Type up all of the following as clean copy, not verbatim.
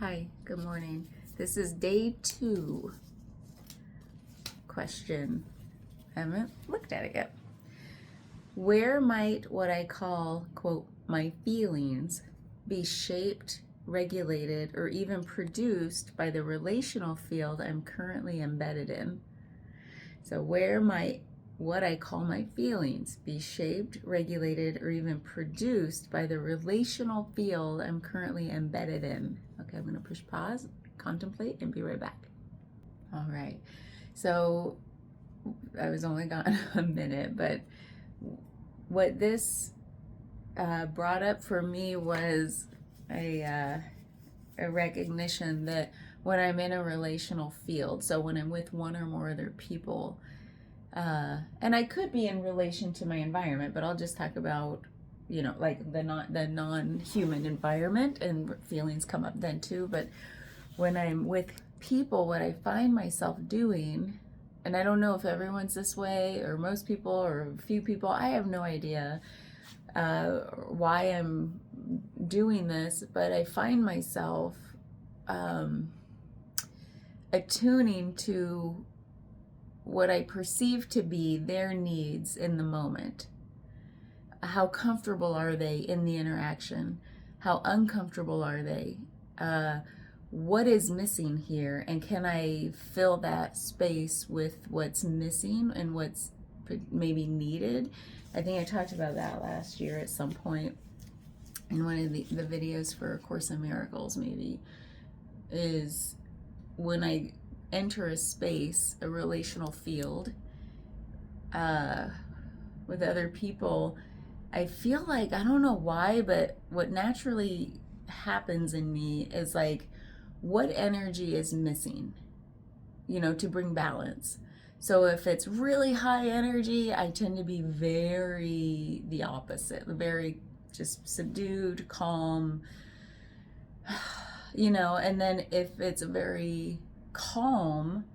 Hi, good morning. This is day 2 question. I haven't looked at it yet. Where might what I call, quote, my feelings be shaped, regulated, or even produced by the relational field I'm currently embedded in? So, where might what I call my feelings be shaped, regulated, or even produced by the relational field I'm currently embedded in? Okay, I'm going to push pause, contemplate, and be right back. All right. So I was only gone a minute, but what this brought up for me was a recognition that when I'm in a relational field, so when I'm with one or more other people, and I could be in relation to my environment, but I'll just talk about, like the non-human environment, and feelings come up then too. But when I'm with people, what I find myself doing, and I don't know if everyone's this way or most people or a few people, I have no idea why I'm doing this, but I find myself attuning to what I perceive to be their needs in the moment. How comfortable are they in the interaction? How uncomfortable are they? What is missing here? And can I fill that space with what's missing and what's maybe needed? I think I talked about that last year at some point in one of the videos for A Course in Miracles, maybe, is when I enter a space, a relational field, with other people, I feel like, I don't know why, but what naturally happens in me is like, what energy is missing, to bring balance. So if it's really high energy, I tend to be very the opposite, very just subdued, calm, and then if it's very calm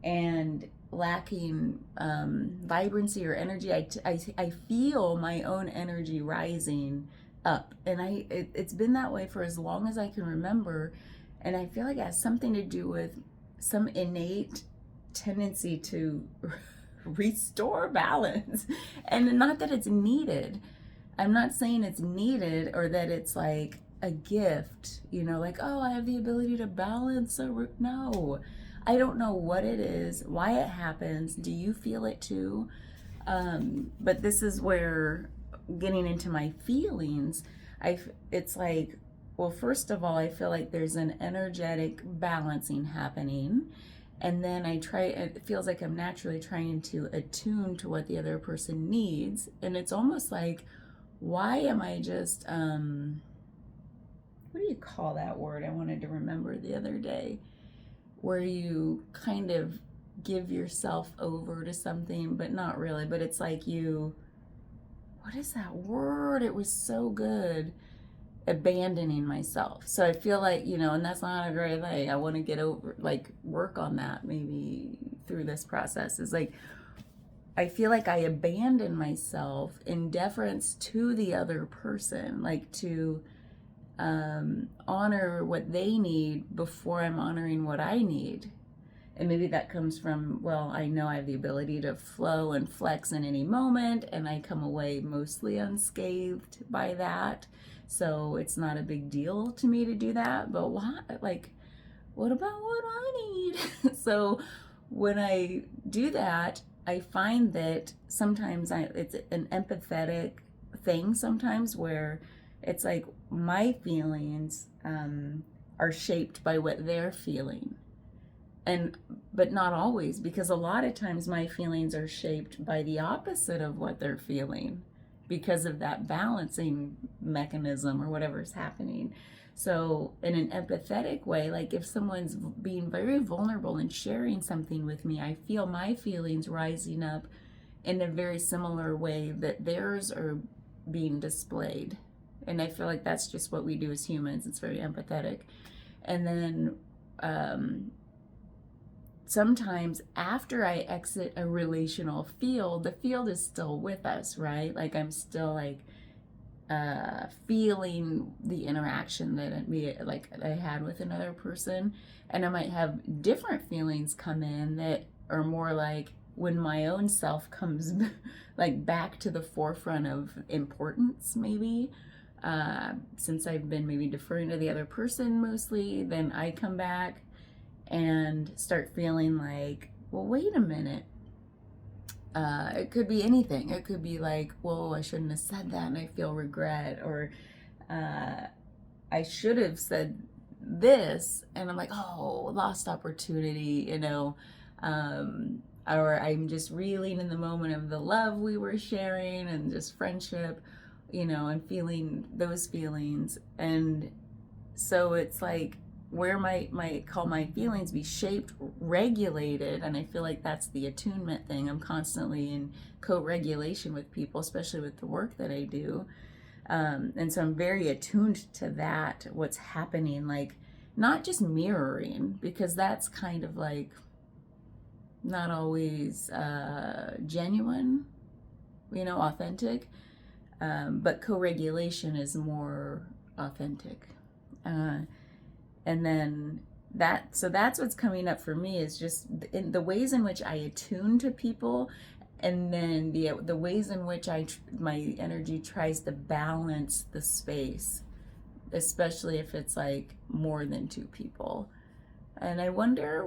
and lacking vibrancy or energy, I feel my own energy rising up, and it's been that way for as long as I can remember, and I feel like it has something to do with some innate tendency to restore balance. And not that it's needed. I'm not saying it's needed or that it's like a gift, like, oh, I have the ability to balance. No, I don't know what it is, why it happens. Do you feel it too? But this is where, getting into my feelings, it's like, well, first of all, I feel like there's an energetic balancing happening. And then it feels like I'm naturally trying to attune to what the other person needs. And it's almost like, why am I just, what do you call that word? I wanted to remember the other day, where you kind of give yourself over to something, but not really. But it's like what is that word? It was so good. Abandoning myself. So I feel like, and that's not a great thing. I want to get over, like, work on that maybe through this process. Is like, I feel like I abandon myself in deference to the other person, like to honor what they need before I'm honoring what I need. And maybe that comes from, well, I know I have the ability to flow and flex in any moment, and I come away mostly unscathed by that. So it's not a big deal to me to do that. But why? Like, what about what I need? So when I do that, I find that sometimes it's an empathetic thing sometimes, where it's like my feelings are shaped by what they're feeling. But not always, because a lot of times my feelings are shaped by the opposite of what they're feeling, because of that balancing mechanism or whatever's happening. So in an empathetic way, like if someone's being very vulnerable and sharing something with me, I feel my feelings rising up in a very similar way that theirs are being displayed. And I feel like that's just what we do as humans. It's very empathetic. And then sometimes after I exit a relational field, the field is still with us, right? Like I'm still like feeling the interaction that I had with another person, and I might have different feelings come in that are more like when my own self comes like back to the forefront of importance, maybe. Since I've been maybe deferring to the other person mostly, then I come back and start feeling like, well, wait a minute. It could be anything. It could be like, whoa, I shouldn't have said that and I feel regret. Or I should have said this and I'm like, oh, lost opportunity, or I'm just reeling in the moment of the love we were sharing and just friendship, and feeling those feelings. And so it's like, where might call my feelings be shaped, regulated, and I feel like that's the attunement thing. I'm constantly in co-regulation with people, especially with the work that I do, and so I'm very attuned to that, what's happening, like not just mirroring, because that's kind of like not always genuine, authentic, but co-regulation is more authentic. And then that's what's coming up for me, is just in the ways in which I attune to people, and then the ways in which my energy tries to balance the space, especially if it's like more than two people. And I wonder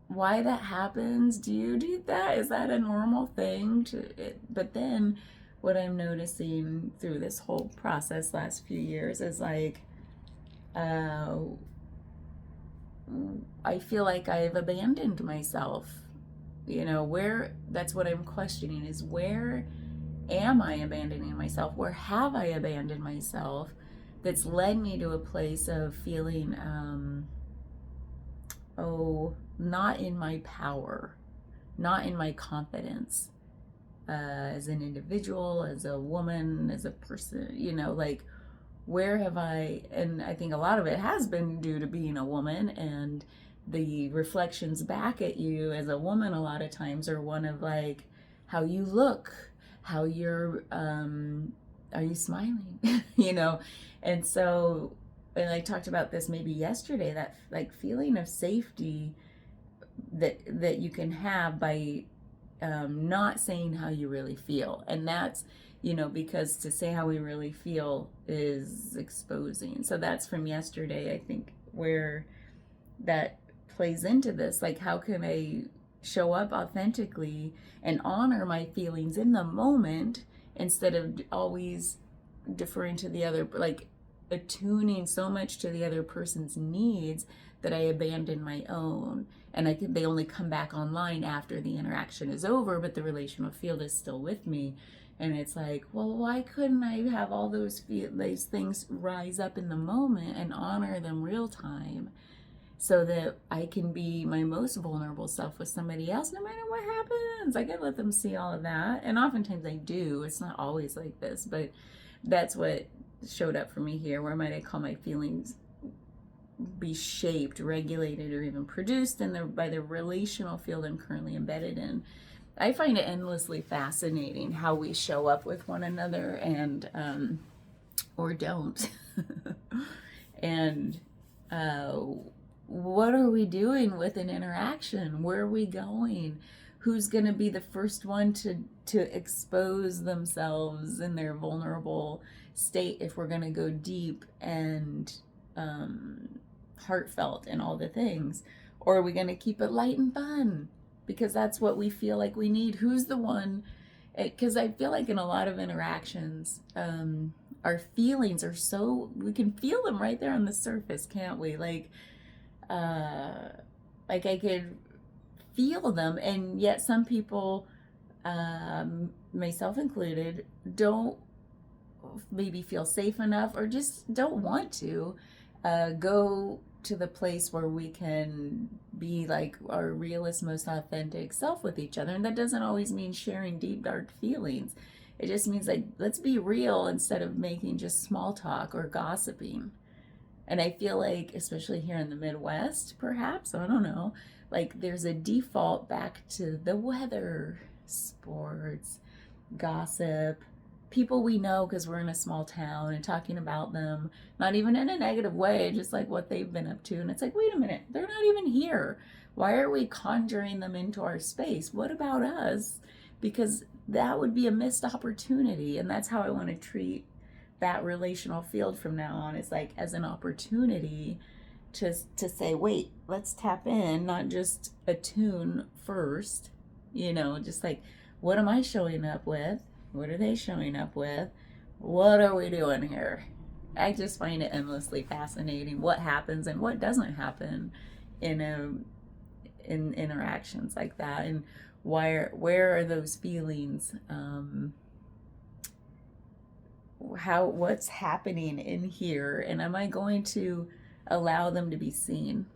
why that happens. Do you do that? Is that a normal thing but then what I'm noticing through this whole process last few years is like, I feel like I've abandoned myself. That's what I'm questioning, is where am I abandoning myself? Where have I abandoned myself that's led me to a place of feeling, not in my power, not in my confidence, as an individual, as a woman, as a person, like, where have and I think a lot of it has been due to being a woman, and the reflections back at you as a woman a lot of times are one of like how you look, how you're, are you smiling, and so, and I talked about this maybe yesterday, that like feeling of safety that you can have by not saying how you really feel. And that's, because to say how we really feel is exposing. So that's from yesterday, I think, where that plays into this. Like, how can I show up authentically and honor my feelings in the moment instead of always deferring to the other, like attuning so much to the other person's needs that I abandon my own. And they only come back online after the interaction is over, but the relational field is still with me. And it's like, well, why couldn't I have all those things rise up in the moment and honor them real time, so that I can be my most vulnerable self with somebody else, no matter what happens? I can let them see all of that. And oftentimes I do. It's not always like this, but that's what showed up for me here. Where might I call my feelings be shaped, regulated, or even produced by the relational field I'm currently embedded in? I find it endlessly fascinating how we show up with one another, and or don't. And what are we doing with an interaction? Where are we going? Who's going to be the first one to expose themselves in their vulnerable state, if we're going to go deep and heartfelt and all the things? Or are we going to keep it light and fun because that's what we feel like we need? Who's the one? Because I feel like in a lot of interactions, our feelings are we can feel them right there on the surface, can't we? Like I could feel them, and yet some people, myself included, don't maybe feel safe enough, or just don't want to go to the place where we can be like our realest, most authentic self with each other. And that doesn't always mean sharing deep, dark feelings. It just means like, let's be real instead of making just small talk or gossiping. And I feel like, especially here in the Midwest, perhaps, I don't know, like there's a default back to the weather, sports, gossip, people we know because we're in a small town and talking about them, not even in a negative way, just like what they've been up to. And it's like, wait a minute, they're not even here. Why are we conjuring them into our space? What about us? Because that would be a missed opportunity. And that's how I want to treat that relational field from now on. It's like as an opportunity to say, wait, let's tap in, not just attune first, just like, what am I showing up with? What are they showing up with? What are we doing here? I just find it endlessly fascinating what happens and what doesn't happen in interactions like that, and where are those feelings? What's happening in here, and am I going to allow them to be seen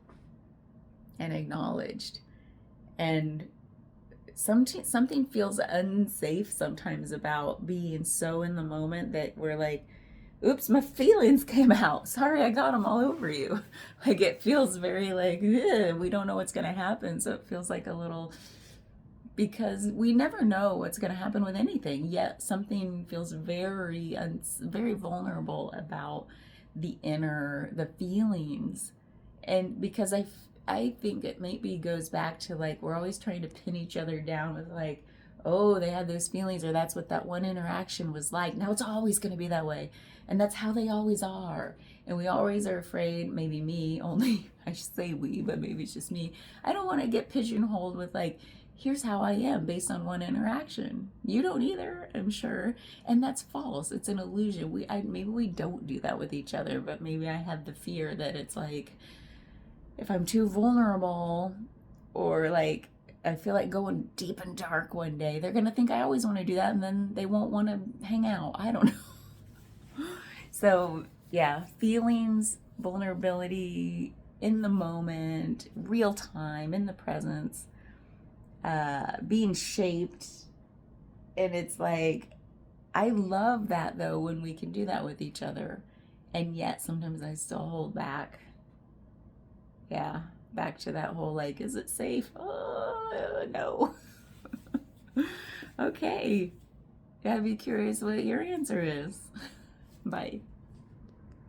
and acknowledged? And something feels unsafe sometimes about being so in the moment that we're like, oops, my feelings came out. Sorry, I got them all over you. Like, it feels very like, we don't know what's going to happen. So it feels like a little, because we never know what's going to happen with anything. Yet something feels very, very vulnerable about the feelings. And because I think it maybe goes back to like, we're always trying to pin each other down with like, oh, they had those feelings, or that's what that one interaction was like. Now it's always going to be that way. And that's how they always are. And we always are afraid, maybe me only, I should say we, but maybe it's just me. I don't want to get pigeonholed with like, here's how I am based on one interaction. You don't either, I'm sure. And that's false. It's an illusion. Maybe we don't do that with each other, but maybe I have the fear that it's like, if I'm too vulnerable, or like I feel like going deep and dark one day, they're gonna think I always want to do that, and then they won't want to hang out. I don't know. So yeah, feelings, vulnerability, in the moment, real time, in the presence, being shaped. And it's like, I love that though, when we can do that with each other. And yet sometimes I still hold back. Yeah, back to that whole like, is it safe? Oh, no. Okay. I'd be curious what your answer is. Bye.